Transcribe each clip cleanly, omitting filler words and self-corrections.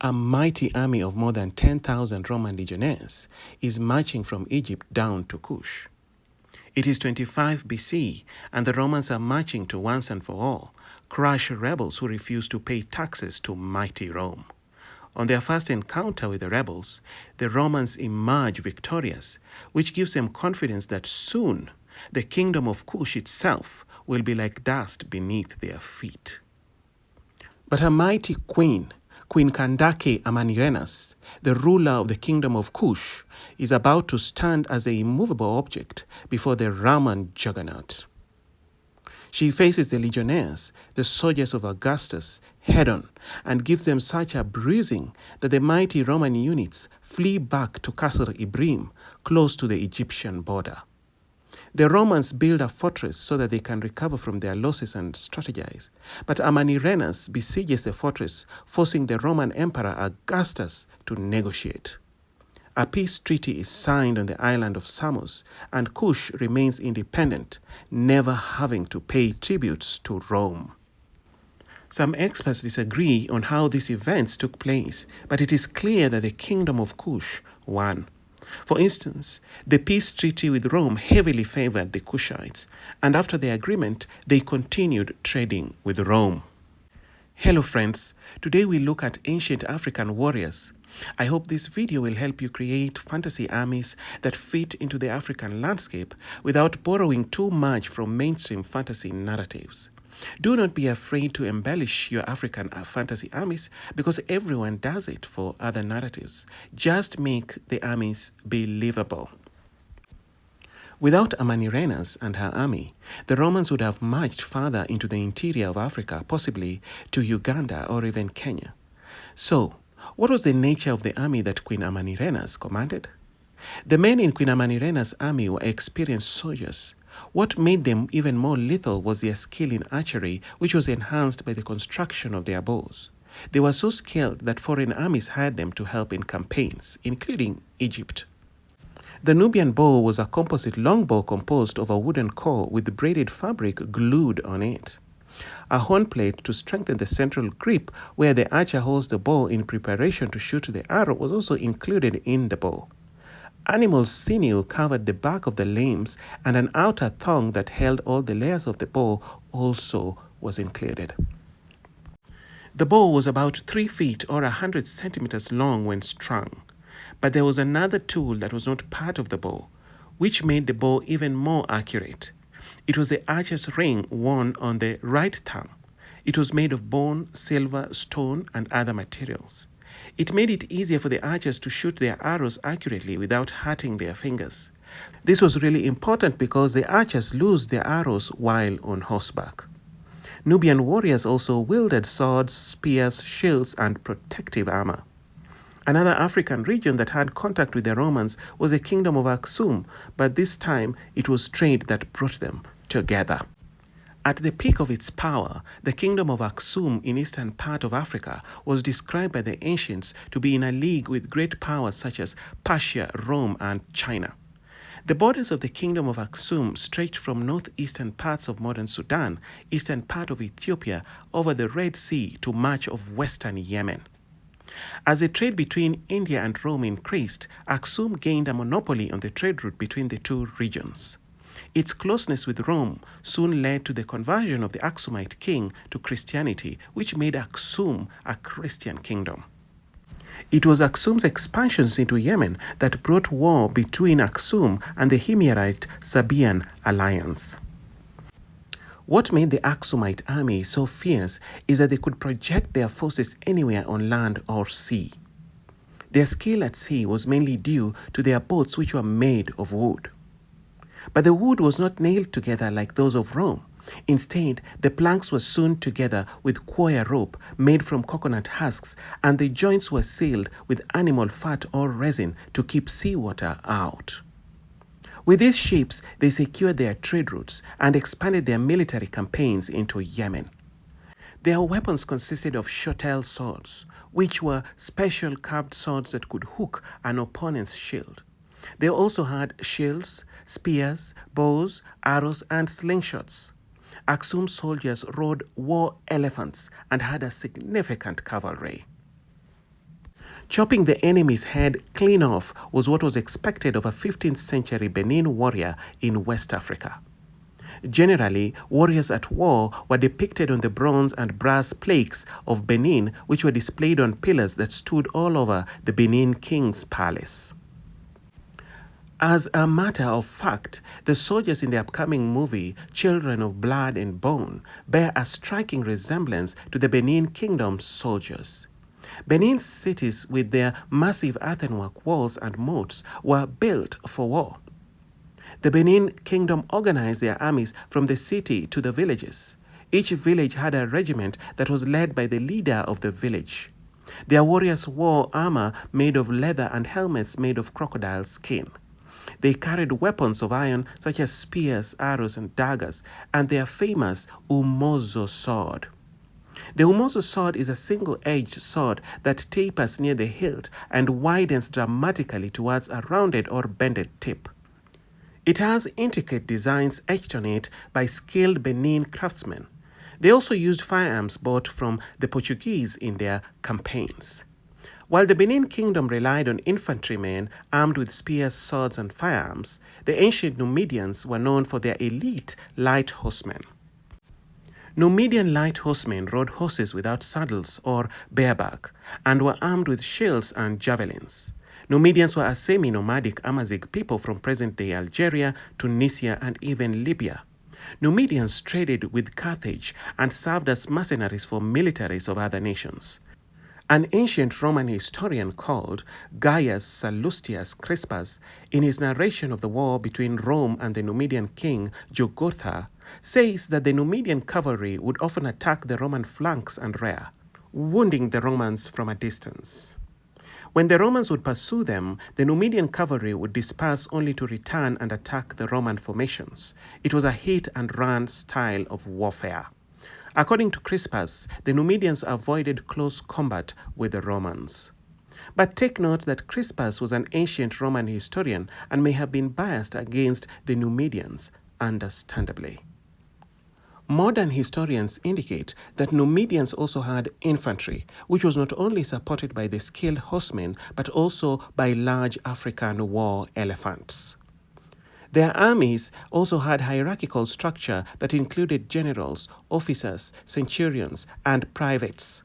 A mighty army of more than 10,000 Roman legionnaires is marching from Egypt down to Kush. It is 25 BC, and the Romans are marching to once and for all crush rebels who refuse to pay taxes to mighty Rome. On their first encounter with the rebels, the Romans emerge victorious, which gives them confidence that soon the kingdom of Kush itself will be like dust beneath their feet. But a mighty queen, Queen Amanas, the ruler of the kingdom of Kush, is about to stand as a immovable object before the Roman juggernaut. She faces the legionnaires, the soldiers of Augustus, head-on, and gives them such a bruising that the mighty Roman units flee back to Castle Ibrim, close to the Egyptian border. The Romans build a fortress so that they can recover from their losses and strategize. But Amanirenas besieges the fortress, forcing the Roman Emperor Augustus to negotiate. A peace treaty is signed on the island of Samos, and Kush remains independent, never having to pay tributes to Rome. Some experts disagree on how these events took place, but it is clear that the kingdom of Kush won. For instance, the peace treaty with Rome heavily favored the Kushites, and after the agreement, they continued trading with Rome. Hello friends, today we look at ancient African warriors. I hope this video will help you create fantasy armies that fit into the African landscape without borrowing too much from mainstream fantasy narratives. Do not be afraid to embellish your African fantasy armies because everyone does it for other narratives. Just make the armies believable. Without Amanirenas and her army, the Romans would have marched further into the interior of Africa, possibly to Uganda or even Kenya. So, what was the nature of the army that Queen Amanirenas commanded? The men in Queen Amanirenas' army were experienced soldiers. What made them even more lethal was their skill in archery, which was enhanced by the construction of their bows. They were so skilled that foreign armies hired them to help in campaigns, including Egypt. The Nubian bow was a composite longbow composed of a wooden core with braided fabric glued on it. A horn plate to strengthen the central grip where the archer holds the bow in preparation to shoot the arrow was also included in the bow. Animal sinew covered the back of the limbs, and an outer thong that held all the layers of the bow also was included. The bow was about 3 feet or 100 centimeters long when strung, but there was another tool that was not part of the bow, which made the bow even more accurate. It was the archer's ring worn on the right thumb. It was made of bone, silver, stone, and other materials. It made it easier for the archers to shoot their arrows accurately without hurting their fingers. This was really important because the archers lose their arrows while on horseback. Nubian warriors also wielded swords, spears, shields, and protective armor. Another African region that had contact with the Romans was the kingdom of Axum, but this time it was trade that brought them together. At the peak of its power, the kingdom of Axum in eastern part of Africa was described by the ancients to be in a league with great powers such as Persia, Rome, and China. The borders of the kingdom of Axum stretched from northeastern parts of modern Sudan, eastern part of Ethiopia, over the Red Sea to much of western Yemen. As the trade between India and Rome increased, Axum gained a monopoly on the trade route between the two regions. Its closeness with Rome soon led to the conversion of the Axumite king to Christianity, which made Axum a Christian kingdom. It was Axum's expansions into Yemen that brought war between Axum and the Himyarite-Sabaean alliance. What made the Axumite army so fierce is that they could project their forces anywhere on land or sea. Their skill at sea was mainly due to their boats, which were made of wood. But the wood was not nailed together like those of Rome. Instead, the planks were sewn together with coir rope made from coconut husks, and the joints were sealed with animal fat or resin to keep seawater out. With these ships, they secured their trade routes and expanded their military campaigns into Yemen. Their weapons consisted of shottle swords, which were special carved swords that could hook an opponent's shield. They also had shields, spears, bows, arrows, and slingshots. Axum soldiers rode war elephants and had a significant cavalry. Chopping the enemy's head clean off was what was expected of a 15th century Benin warrior in West Africa. Generally, warriors at war were depicted on the bronze and brass plaques of Benin, which were displayed on pillars that stood all over the Benin king's palace. As a matter of fact, the soldiers in the upcoming movie, Children of Blood and Bone, bear a striking resemblance to the Benin Kingdom's soldiers. Benin's cities, with their massive earthenwork walls and moats, were built for war. The Benin Kingdom organized their armies from the city to the villages. Each village had a regiment that was led by the leader of the village. Their warriors wore armor made of leather and helmets made of crocodile skin. They carried weapons of iron such as spears, arrows, and daggers, and their famous Umozo sword. The Umozo sword is a single-edged sword that tapers near the hilt and widens dramatically towards a rounded or bended tip. It has intricate designs etched on it by skilled Benin craftsmen. They also used firearms bought from the Portuguese in their campaigns. While the Benin Kingdom relied on infantrymen armed with spears, swords, and firearms, the ancient Numidians were known for their elite light horsemen. Numidian light horsemen rode horses without saddles or bareback and were armed with shields and javelins. Numidians were a semi-nomadic Amazigh people from present-day Algeria, Tunisia, and even Libya. Numidians traded with Carthage and served as mercenaries for militaries of other nations. An ancient Roman historian called Gaius Sallustius Crispus, in his narration of the war between Rome and the Numidian king Jugurtha, says that the Numidian cavalry would often attack the Roman flanks and rear, wounding the Romans from a distance. When the Romans would pursue them, the Numidian cavalry would disperse only to return and attack the Roman formations. It was a hit-and-run style of warfare. According to Crispus, the Numidians avoided close combat with the Romans. But take note that Crispus was an ancient Roman historian and may have been biased against the Numidians, understandably. Modern historians indicate that Numidians also had infantry, which was not only supported by the skilled horsemen, but also by large African war elephants. Their armies also had hierarchical structure that included generals, officers, centurions, and privates.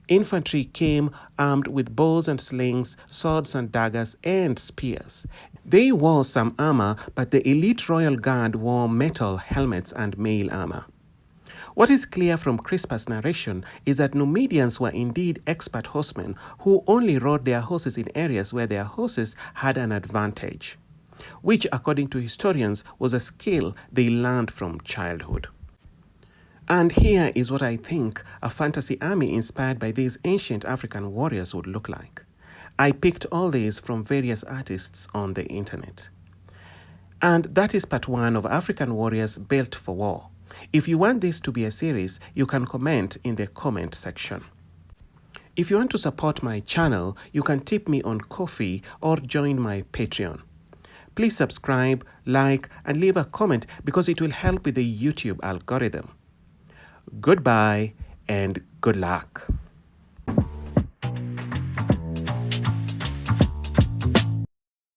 Infantry came armed with bows and slings, swords and daggers, and spears. They wore some armor, but the elite royal guard wore metal helmets and mail armor. What is clear from Crispus' narration is that Numidians were indeed expert horsemen who only rode their horses in areas where their horses had an advantage, which, according to historians, was a skill they learned from childhood. And here is what I think a fantasy army inspired by these ancient African warriors would look like. I picked all these from various artists on the internet. And that is part 1 of African warriors built for war. If you want this to be a series, you can comment in the comment section. If you want to support my channel, you can tip me on Ko-fi or join my Patreon. Please subscribe, like, and leave a comment because it will help with the YouTube algorithm. Goodbye and good luck.